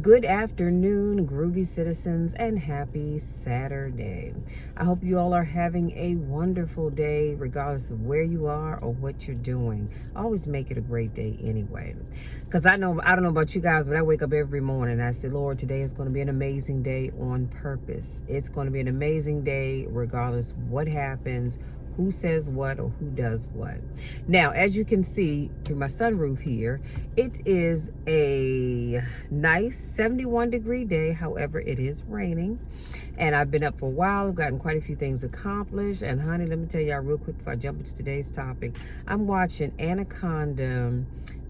Good afternoon, groovy citizens, and happy Saturday. I hope you all are having a wonderful day, regardless of where you are or what you're doing. Always make it a great day anyway. Because I don't know about you guys, but I wake up every morning and I say, Lord, today is going to be an amazing day on purpose. It's going to be an amazing day, regardless what happens, who says what or who does what. Now, as you can see through my sunroof here, it is a nice 71-degree day. However, it is raining, and I've been up for a while. I've gotten quite a few things accomplished. And honey, let me tell y'all real quick before I jump into today's topic. I'm watching Anaconda,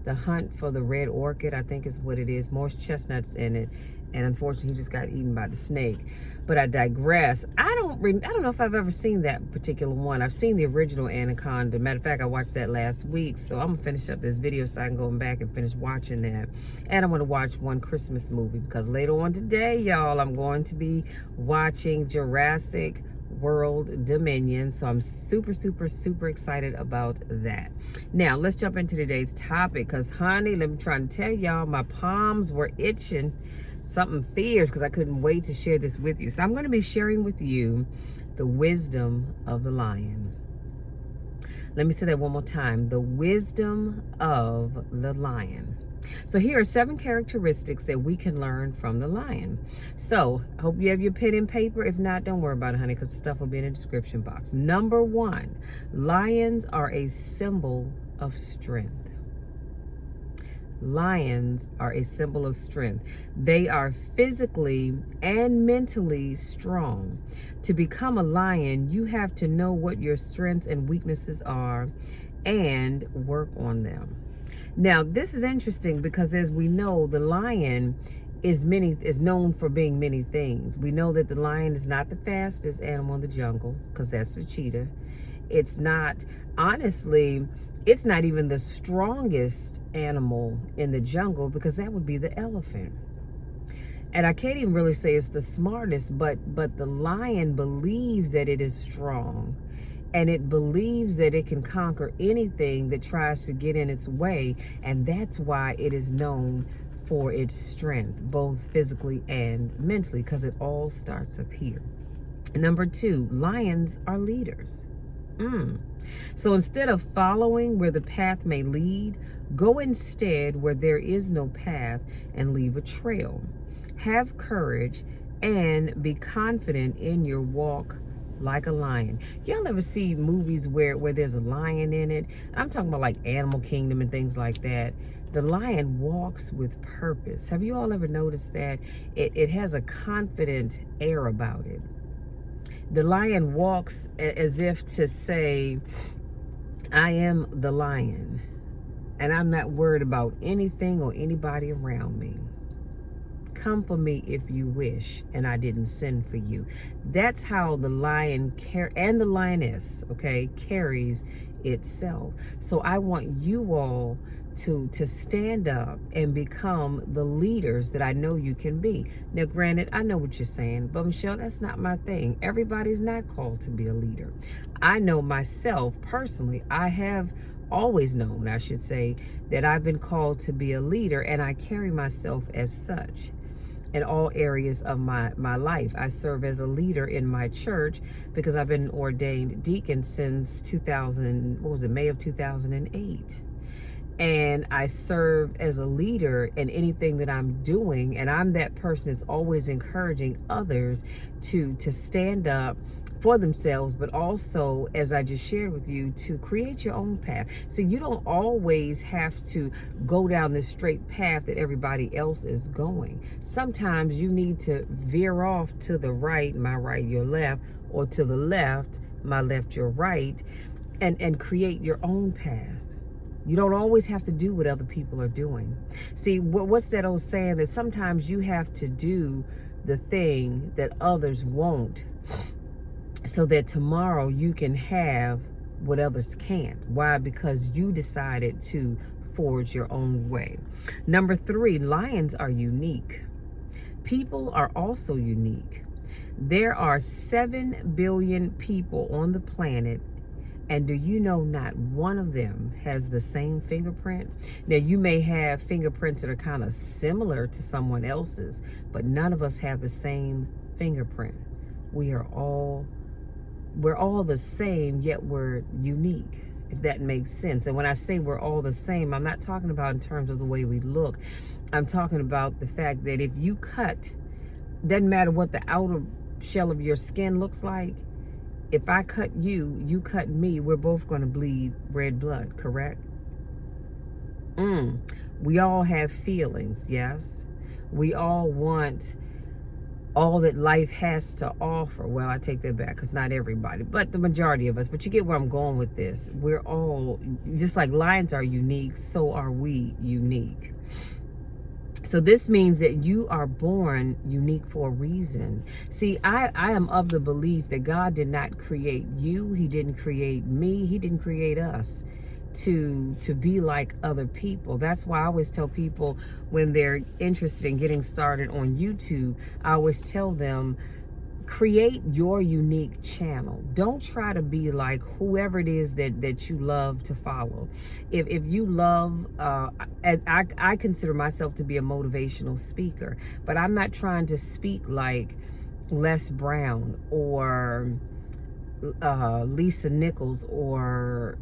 The Hunt for the Red Orchid, I think is what it is. More chestnuts in it. And unfortunately, he just got eaten by the snake. But I digress. I don't know if I've ever seen that particular one. I've seen the original Anaconda. Matter of fact, I watched that last week. So I'm going to finish up this video so I can go back and finish watching that. And I'm going to watch one Christmas movie. Because later on today, y'all, I'm going to be watching Jurassic World Dominion. So I'm super excited about that. Now, let's jump into today's topic. Because, honey, let me try to tell y'all, my palms were itching. Something fierce, because I couldn't wait to share this with you. So I'm going to be sharing with you the wisdom of the lion. Let me say that one more time. The wisdom of the lion. So here are 7 characteristics that we can learn from the lion. So I hope you have your pen and paper. If not, don't worry about it, honey, because the stuff will be in the description box. Number 1, lions are a symbol of strength. Lions are a symbol of strength. They are physically and mentally strong. To become a lion, you have to know what your strengths and weaknesses are and work on them. Now, this is interesting because, as we know, the lion is known for being many things. We know that the lion is not the fastest animal in the jungle, because that's the cheetah. It's not, honestly, it's not even the strongest animal in the jungle, because that would be the elephant. And I can't even really say it's the smartest, but the lion believes that it is strong, and it believes that it can conquer anything that tries to get in its way. And that's why it is known for its strength, both physically and mentally, because it all starts up here. Number 2, lions are leaders. So instead of following where the path may lead, go instead where there is no path and leave a trail. Have courage and be confident in your walk like a lion. Y'all ever see movies where there's a lion in it? I'm talking about like Animal Kingdom and things like that. The lion walks with purpose. Have you all ever noticed that? It has a confident air about it. The lion walks as if to say, I am the lion, and I'm not worried about anything or anybody around me. Come for me if you wish, and I didn't send for you. That's how the lion and the lioness, okay, carries itself. So I want you all to stand up and become the leaders that I know you can be. Now, granted, I know what you're saying, but Michelle, that's not my thing. Everybody's not called to be a leader. I know myself personally, I have always known, I should say, that I've been called to be a leader, and I carry myself as such in all areas of my life. I serve as a leader in my church because I've been an ordained deacon since May of 2008. And I serve as a leader in anything that I'm doing, and I'm that person that's always encouraging others to stand up for themselves, but also, as I just shared with you, to create your own path. So you don't always have to go down the straight path that everybody else is going. Sometimes you need to veer off to the right, my right, your left, or to the left, my left, your right, and create your own path. You don't always have to do what other people are doing. See, what's that old saying that sometimes you have to do the thing that others won't, so that tomorrow you can have what others can't. Why? Because you decided to forge your own way. Number 3, lions are unique. People are also unique. There are 7 billion people on the planet, And do you know not one of them has the same fingerprint? Now, you may have fingerprints that are kind of similar to someone else's, but none of us have the same fingerprint. We're all the same, yet we're unique, if that makes sense. And when I say we're all the same, I'm not talking about in terms of the way we look. I'm talking about the fact that if you cut, doesn't matter what the outer shell of your skin looks like, if I cut you, you cut me, we're both going to bleed red blood, correct? We all have feelings, yes? We all want all that life has to offer. Well, I take that back, because not everybody, but the majority of us. But you get where I'm going with this. We're all, just like lions are unique, so are we unique. So this means that you are born unique for a reason. See, I am of the belief that God did not create you. He didn't create me. He didn't create us to be like other people. That's why I always tell people when they're interested in getting started on YouTube, I always tell them, create your unique channel. Don't try to be like whoever it is that you love to follow. If you love, I consider myself to be a motivational speaker, but I'm not trying to speak like Les Brown or Lisa Nichols or,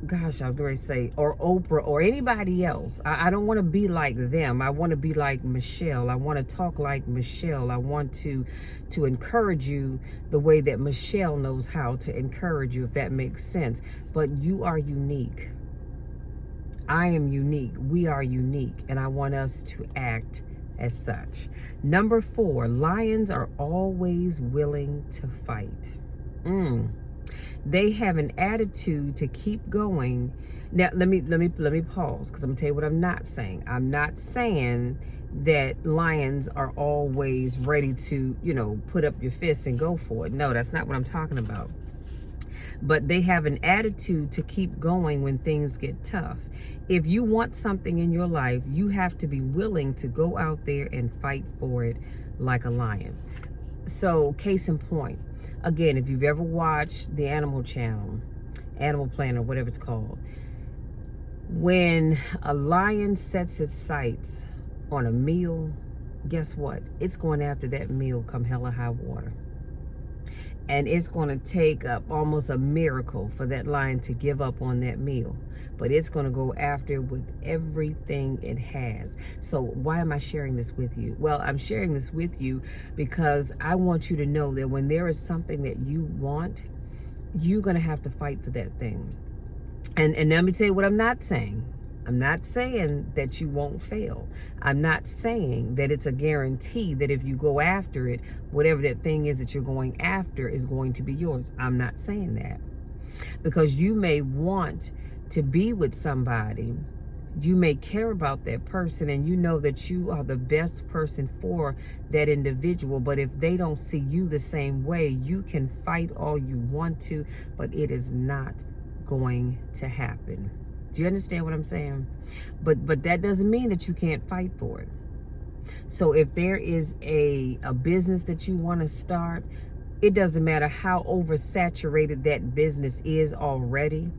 gosh, I was going to say, or Oprah or anybody else. I don't want to be like them. I want to be like Michelle. I want to talk like Michelle. I want to encourage you the way that Michelle knows how to encourage you, if that makes sense. But you are unique. I am unique. We are unique. And I want us to act as such. Number 4, lions are always willing to fight. They have an attitude to keep going. Now, let me pause, because I'm gonna tell you what I'm not saying. I'm not saying that lions are always ready to, put up your fists and go for it. No, that's not what I'm talking about. But they have an attitude to keep going when things get tough. If you want something in your life, you have to be willing to go out there and fight for it like a lion. So, case in point, again, if you've ever watched the Animal Channel, Animal Planet, whatever it's called, when a lion sets its sights on a meal, guess what? It's going after that meal come hell or high water. And it's going to take up almost a miracle for that lion to give up on that meal. But it's going to go after it with everything it has. So why am I sharing this with you? Well, I'm sharing this with you because I want you to know that when there is something that you want, you're going to have to fight for that thing. And let me tell you what I'm not saying. I'm not saying that you won't fail. I'm not saying that it's a guarantee that if you go after it, whatever that thing is that you're going after is going to be yours. I'm not saying that. Because you may want to be with somebody, you may care about that person, and you know that you are the best person for that individual. But if they don't see you the same way, you can fight all you want to, but it is not going to happen. Do you understand what I'm saying? But that doesn't mean that you can't fight for it. So if there is a business that you want to start, it doesn't matter how oversaturated that business is already.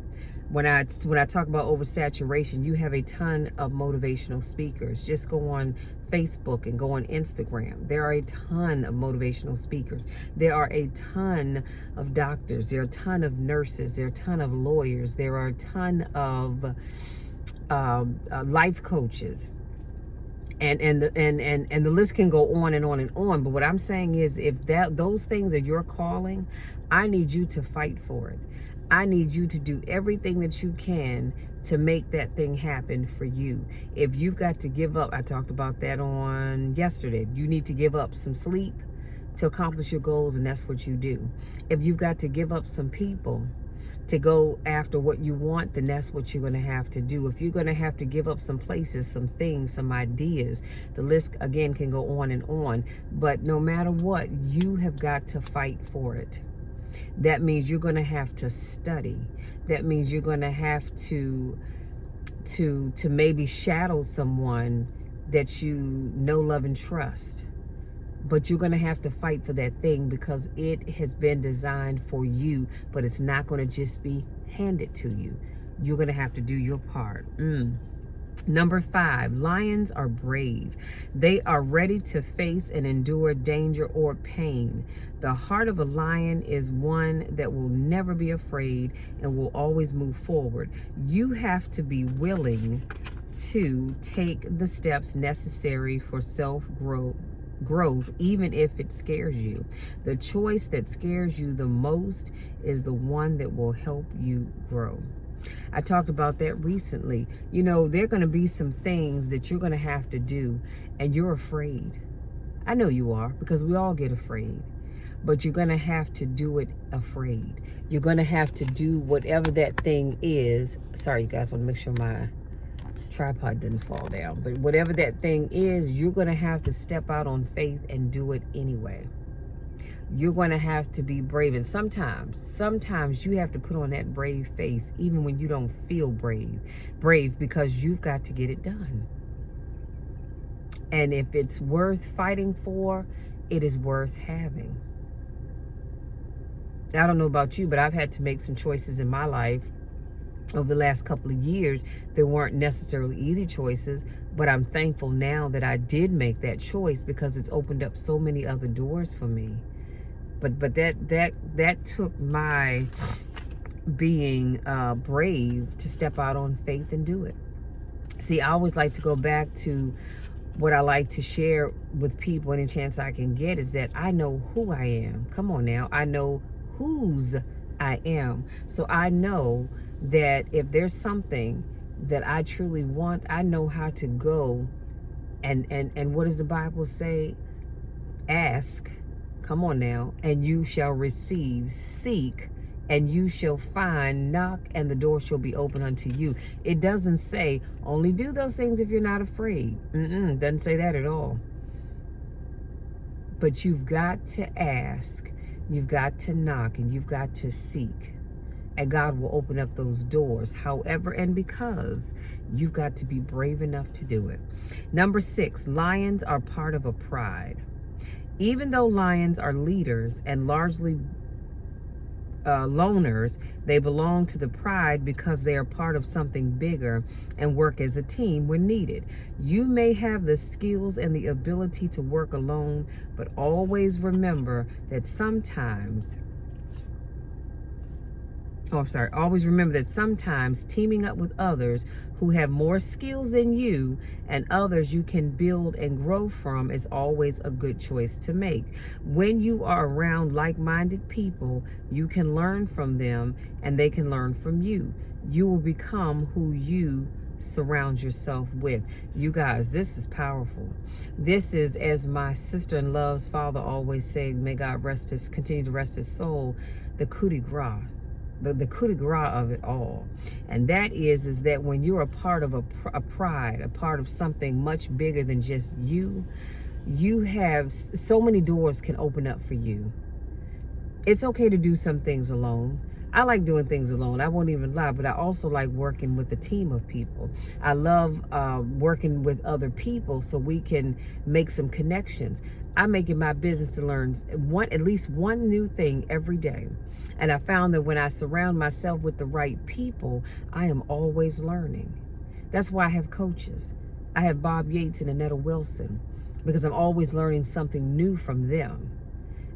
When I talk about oversaturation, you have a ton of motivational speakers. Just go on Facebook and go on Instagram. There are a ton of motivational speakers. There are a ton of doctors. There are a ton of nurses. There are a ton of lawyers. There are a ton of life coaches. And the list can go on and on and on. But what I'm saying is, if those things are your calling, I need you to fight for it. I need you to do everything that you can to make that thing happen for you. If you've got to give up, I talked about that on yesterday. You need to give up some sleep to accomplish your goals, and that's what you do. If you've got to give up some people to go after what you want, then that's what you're going to have to do. If you're going to have to give up some places, some things, some ideas, the list again can go on and on. But no matter what, you have got to fight for it. That means you're going to have to study. That means you're going to have to maybe shadow someone that you know, love, and trust. But you're going to have to fight for that thing because it has been designed for you, but it's not going to just be handed to you. You're going to have to do your part. Number 5, lions are brave. They are ready to face and endure danger or pain. The heart of a lion is one that will never be afraid and will always move forward. You have to be willing to take the steps necessary for self-growth, even if it scares you. The choice that scares you the most is the one that will help you grow. I talked about that recently. You know, there are going to be some things that you're going to have to do and you're afraid. I know you are, because we all get afraid. But you're going to have to do it afraid. You're going to have to do whatever that thing is. Sorry, you guys, I want to make sure my tripod didn't fall down. But whatever that thing is, you're going to have to step out on faith and do it anyway. You're going to have to be brave. And sometimes you have to put on that brave face, even when you don't feel brave, because you've got to get it done. And if it's worth fighting for, it is worth having. I don't know about you, but I've had to make some choices in my life over the last couple of years that weren't necessarily easy choices, but I'm thankful now that I did make that choice because it's opened up so many other doors for me. But that took my being brave to step out on faith and do it. See, I always like to go back to what I like to share with people any chance I can get is that I know who I am. Come on now. I know whose I am. So I know that if there's something that I truly want, I know how to go and what does the Bible say? Ask. Come on now. And you shall receive. Seek, and you shall find. Knock, and the door shall be open unto you. It doesn't say only do those things if you're not afraid. Doesn't say that at all. But you've got to ask, you've got to knock, and you've got to seek. And God will open up those doors. However, and because you've got to be brave enough to do it. Number 6, lions are part of a pride. Even though lions are leaders and largely loners, they belong to the pride because they are part of something bigger and work as a team when needed. You may have the skills and the ability to work alone, but always remember that sometimes teaming up with others who have more skills than you and others you can build and grow from is always a good choice to make. When you are around like-minded people, you can learn from them and they can learn from you. You will become who you surround yourself with. You guys, this is powerful. This is, as my sister-in-law's father always said, may God continue to rest his soul, the coup de grace. The coup de grace of it all. And that is that when you're a part of a pride, a part of something much bigger than just you have so many doors can open up for you. It's okay to do some things alone. I like doing things alone. I won't even lie, but I also like working with a team of people. I love working with other people so we can make some connections. I make it my business to learn at least one new thing every day. And I found that when I surround myself with the right people, I am always learning. That's why I have coaches. I have Bob Yates and Annetta Wilson, because I'm always learning something new from them.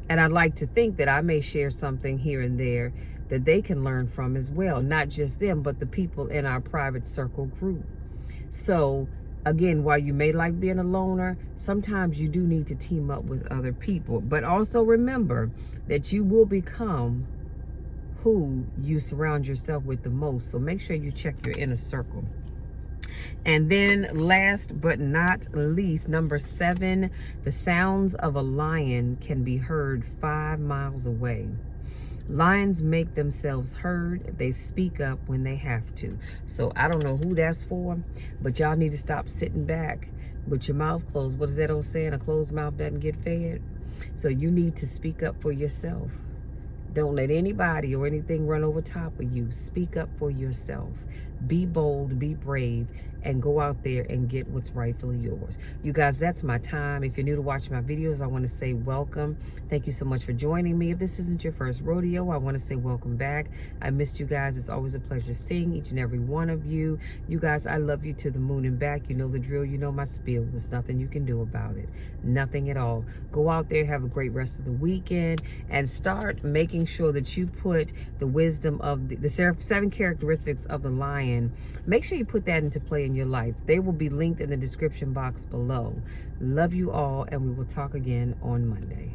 And I'd like to think that I may share something here and there that they can learn from as well. Not just them, but the people in our private circle group. So again, while you may like being a loner, sometimes you do need to team up with other people. But also remember that you will become who you surround yourself with the most. So make sure you check your inner circle. And then last but not least, number 7, the sounds of a lion can be heard 5 miles away. Lions make themselves heard. They speak up when they have to. So I don't know who that's for, but y'all need to stop sitting back with your mouth closed. What is that old saying? A closed mouth doesn't get fed. So you need to speak up for yourself. Don't let anybody or anything run over top of you. Speak up for yourself. Be bold, be brave, and go out there and get what's rightfully yours. You guys, that's my time. If you're new to watching my videos, I want to say welcome. Thank you so much for joining me. If this isn't your first rodeo, I want to say welcome back. I missed you guys. It's always a pleasure seeing each and every one of you. You guys, I love you to the moon and back. You know the drill. You know my spiel. There's nothing you can do about it. Nothing at all. Go out there, have a great rest of the weekend, and start making sure that you put the wisdom of the 7 characteristics of the lion. Make sure you put that into play in your life. They will be linked in the description box below. Love you all, and we will talk again on Monday.